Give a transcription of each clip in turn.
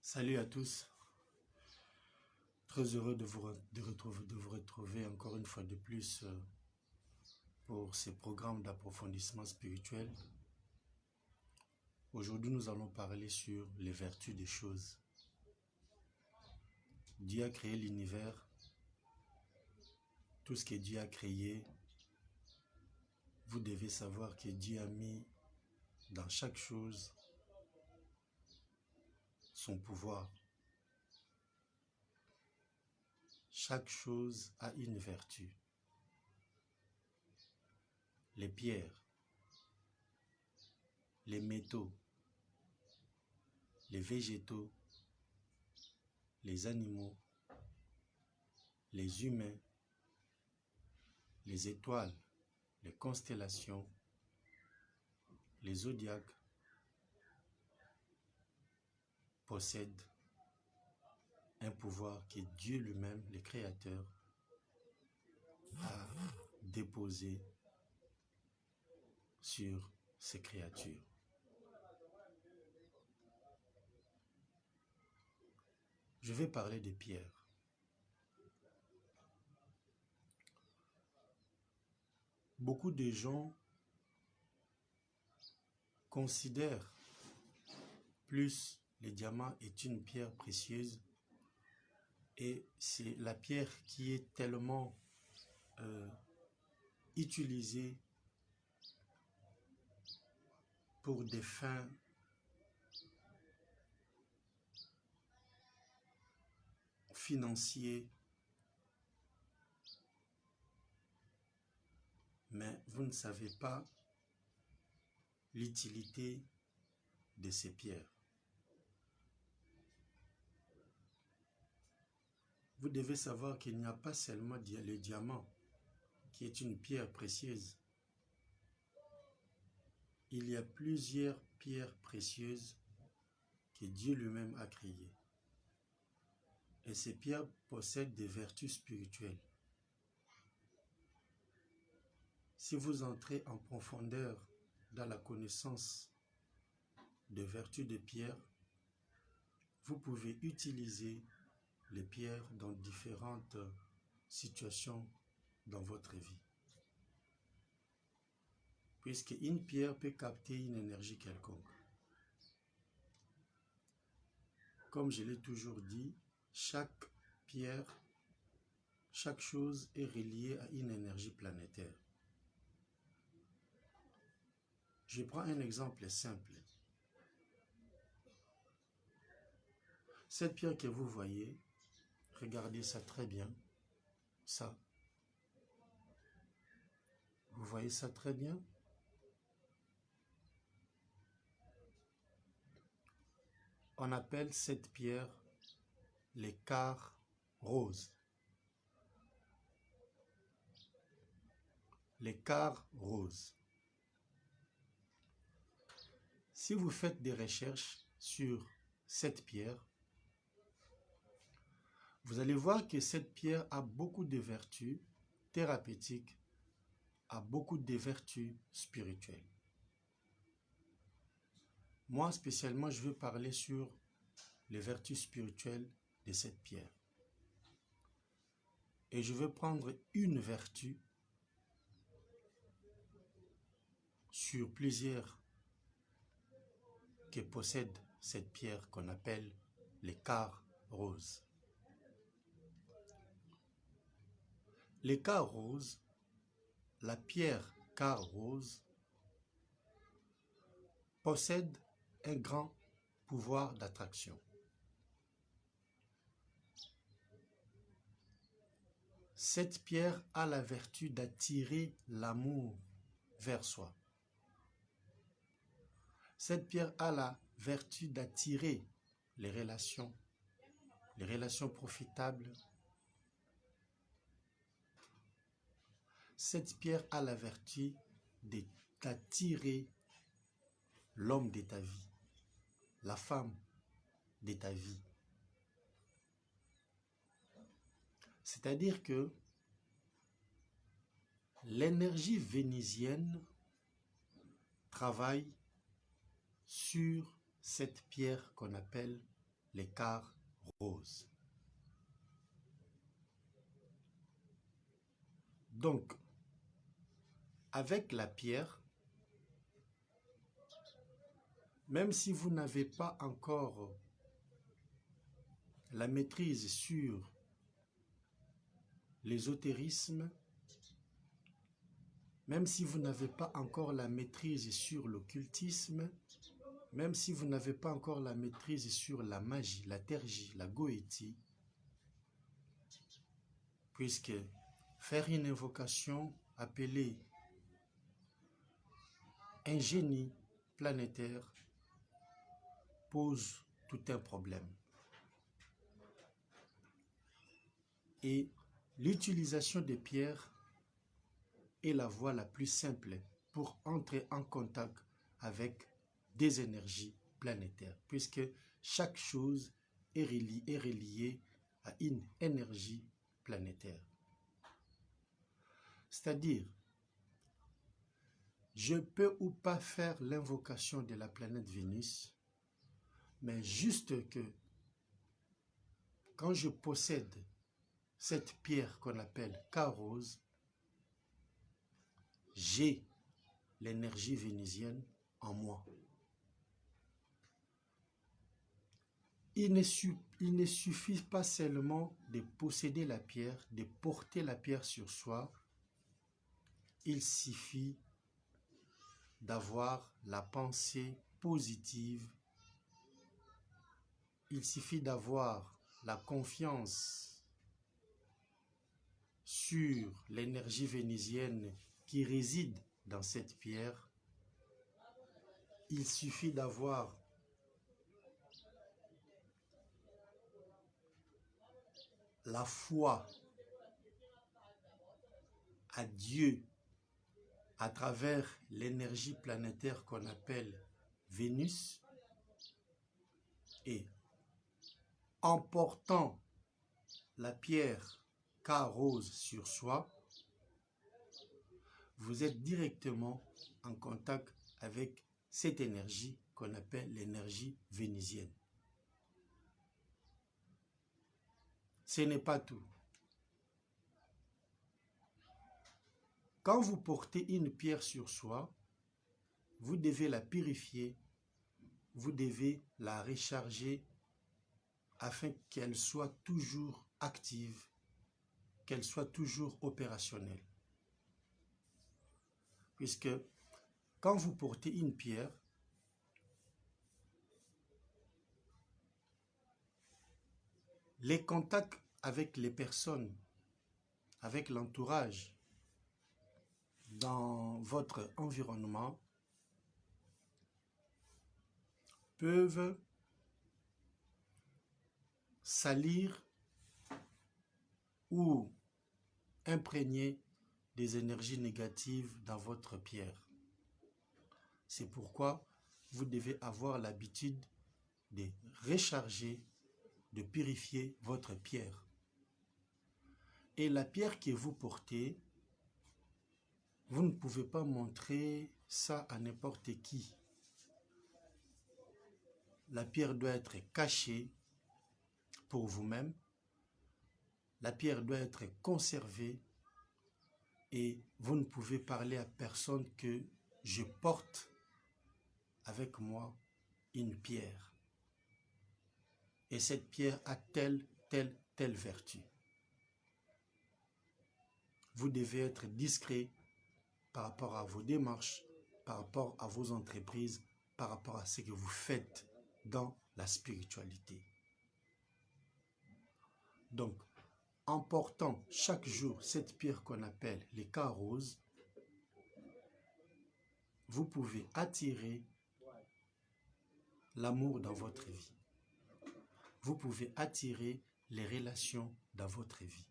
Salut à tous, très heureux de vous retrouver encore une fois de plus pour ces programmes d'approfondissement spirituel. Aujourd'hui, nous allons parler sur les vertus des choses. Dieu a créé l'univers, tout ce que Dieu a créé, vous devez savoir que Dieu a mis dans chaque chose son pouvoir. Chaque chose a une vertu. Les pierres, les métaux, les végétaux, les animaux, les humains, les étoiles, les constellations, les zodiaques possèdent un pouvoir que Dieu lui-même, le Créateur, a déposé sur ces créatures. Je vais parler des pierres. Beaucoup de gens considèrent plus le diamant est une pierre précieuse et c'est la pierre qui est tellement utilisée pour des fins financières, mais vous ne savez pas l'utilité de ces pierres. Vous devez savoir qu'il n'y a pas seulement le diamant qui est une pierre précieuse. Il y a plusieurs pierres précieuses que Dieu lui-même a créées. Et ces pierres possèdent des vertus spirituelles. Si vous entrez en profondeur dans la connaissance des vertus des pierres, vous pouvez utiliser les pierres dans différentes situations dans votre vie. Puisque une pierre peut capter une énergie quelconque. Comme je l'ai toujours dit, chaque pierre, chaque chose est reliée à une énergie planétaire. Je prends un exemple simple. Cette pierre que vous voyez, regardez ça très bien. Ça. Vous voyez ça très bien? On appelle cette pierre les quarts roses. Les quarts roses. Si vous faites des recherches sur cette pierre, vous allez voir que cette pierre a beaucoup de vertus thérapeutiques, a beaucoup de vertus spirituelles. Moi, spécialement, je veux parler sur les vertus spirituelles de cette pierre. Et je veux prendre une vertu sur plusieurs que possède cette pierre qu'on appelle les quarts roses. Les quarts roses, la pierre quart rose, possède un grand pouvoir d'attraction. Cette pierre a la vertu d'attirer l'amour vers soi. Cette pierre a la vertu d'attirer les relations profitables. Cette pierre a la vertu d'attirer l'homme de ta vie, la femme de ta vie. C'est-à-dire que l'énergie vénusienne travaille sur cette pierre qu'on appelle l'écart rose. Donc, avec la pierre, même si vous n'avez pas encore la maîtrise sur l'ésotérisme, même si vous n'avez pas encore la maîtrise sur l'occultisme, même si vous n'avez pas encore la maîtrise sur la magie, la tergie, la goétie, puisque faire une invocation appelée un génie planétaire pose tout un problème. Et l'utilisation des pierres est la voie la plus simple pour entrer en contact avec des énergies planétaires, puisque chaque chose est reliée à une énergie planétaire. C'est-à-dire, je peux ou pas faire l'invocation de la planète Vénus, mais juste que quand je possède cette pierre qu'on appelle K-rose, j'ai l'énergie vénusienne en moi. Il ne suffit pas seulement de posséder la pierre, de porter la pierre sur soi. Il suffit d'avoir la pensée positive. Il suffit d'avoir la confiance sur l'énergie vénusienne qui réside dans cette pierre. Il suffit d'avoir la foi à Dieu à travers l'énergie planétaire qu'on appelle Vénus, et en portant la pierre K-rose sur soi, vous êtes directement en contact avec cette énergie qu'on appelle l'énergie vénusienne. Ce n'est pas tout. Quand vous portez une pierre sur soi, vous devez la purifier, vous devez la recharger afin qu'elle soit toujours active, qu'elle soit toujours opérationnelle. Puisque quand vous portez une pierre, les contacts avec les personnes, avec l'entourage, dans votre environnement, peuvent salir ou imprégner des énergies négatives dans votre pierre. C'est pourquoi vous devez avoir l'habitude de recharger, de purifier votre pierre. Et la pierre que vous portez, vous ne pouvez pas montrer ça à n'importe qui. La pierre doit être cachée pour vous-même. La pierre doit être conservée et vous ne pouvez parler à personne que je porte avec moi une pierre. Et cette pierre a telle vertu. Vous devez être discret par rapport à vos démarches, par rapport à vos entreprises, par rapport à ce que vous faites dans la spiritualité. Donc, en portant chaque jour cette pierre qu'on appelle les K-roses, vous pouvez attirer l'amour dans votre vie. Vous pouvez attirer les relations dans votre vie.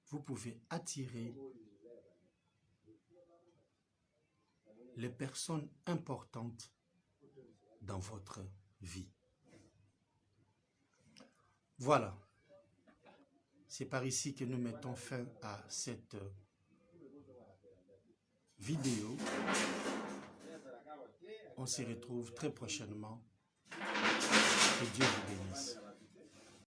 Vous pouvez attirer les personnes importantes dans votre vie. Voilà. C'est par ici que nous mettons fin à cette vidéo. On se retrouve très prochainement. Que Dieu vous bénisse.